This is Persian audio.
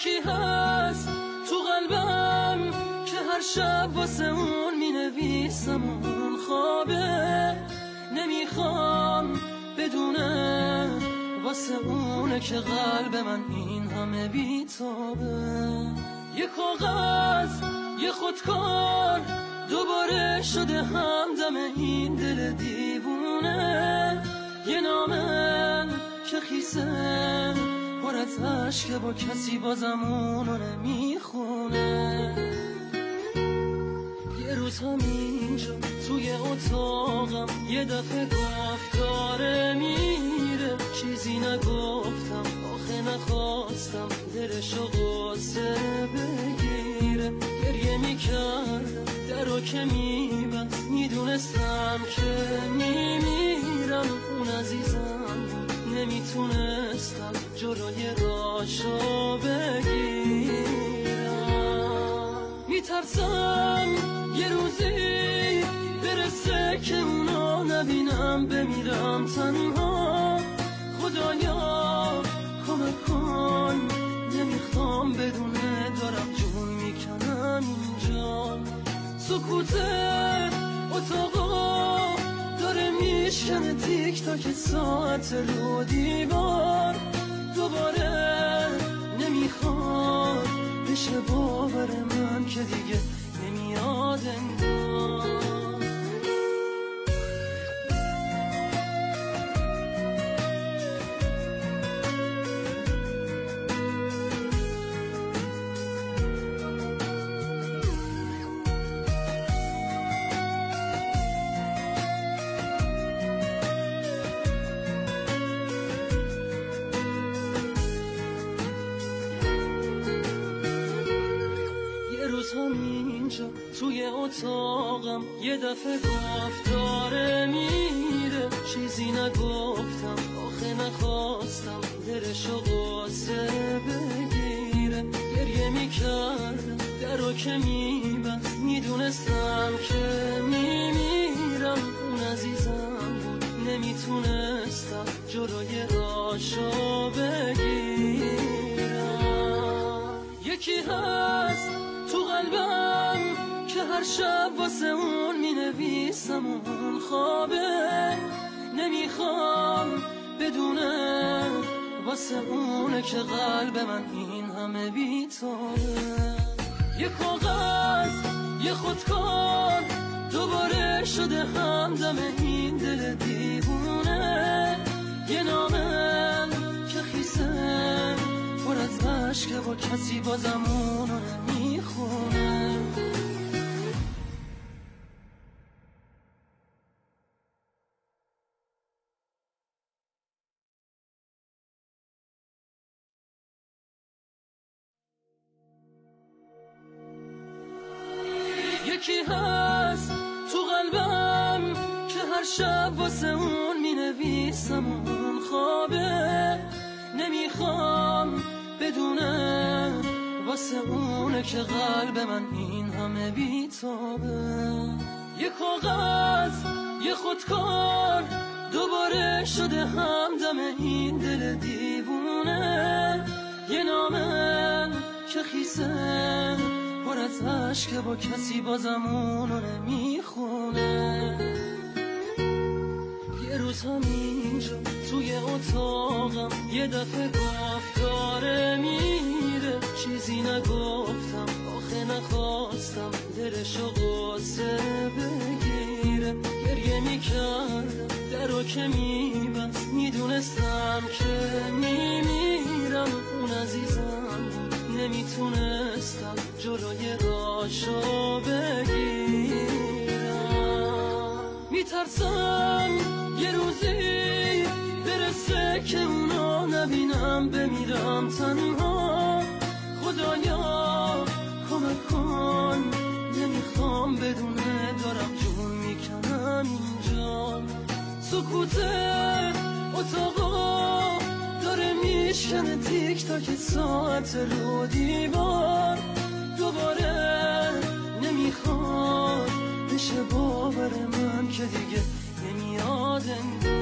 یکی هست تو قلبم که هر شب واسه اون می نویسم اون خوابه، نمیخوام بدونه واسه اونه که قلب من این همه بیتابه. یه کاغذ یه خودکار دوباره شده همدم این دل دیوونه، یه نامه که خیسه پر از عشقه با کسی بازم اونو نمیخونه. یه روز همینجا توی اتاقم یه دفعه گفت داره میره، چیزی نگفتم آخه نخواستم دلشو غصه بگیره. گریه میکردم درو که میبست، میدونستم که میمیرم. اون عزیزم نمیتونستم جلوی راشو بگیرم. میترسم یه روزی برسه که اونا نبینم، بمیرم تنها. خدایا کمک کن، نمیخوام بدونه دارم جون میکنم اینجا. سکوت اتاقا داره میشکنه تیک تاک ساعت رو دیوار. دوباره نمیخواد بشه باور من که دیگه نمیاد انگار. همینجا توی اتاقم یه دفعه گفت داره میره، چیزی نگفتم آخه نخواستم دلشو غصه بگیره. گریه میکردم درو که میبست، میدونستم که میمیرم. اون عزیزم بود نمیتونستم جلوی راشو بگیرم. یکی هست تو قلبم که هر شب واسه اون می نویسم اون خوابه، نمیخوام بدونه واسه اونه که قلب من این همه بیتابه. یه کاغذ یه خودکار دوباره شده همدم این دل دیوونه، یه نامه که خیسه پر از عشقه با کسی بازم اونو نمیخونه. یکی هست تو قلبم که هر شب واسه اون می نویسم اون خوابه، نمیخوام بدونه واسه اونه که قلب من این همه بیتابه. یه کاغذ یه خودکار دوباره شده همدم این دل دیوونه، یه نامه که خیسه پر از عشقه با کسی بازم اونو نمیخونه. یه روز همینجا توی اتاقم یه دفعه گفت داره میره، چیزی نگفتم آخه نخواستم دلشو غصه بگیره. گریه میکردم درو که میبست، میدونستم که میمیرم. اون عزیزم نمیتونستم جلوی راشو بگیرم. میترسم یه روزی برسه که اونا نبینم، بمیرم تنها. خدایا کمک کن، نمیخوام بدونه دارم جون میکنم اینجا. سکوت اتاقا داره میشکنه تیک تاک ساعت رو دیوار. دوباره نمیخواد بشه باور من که دیگه نمیاد انگار.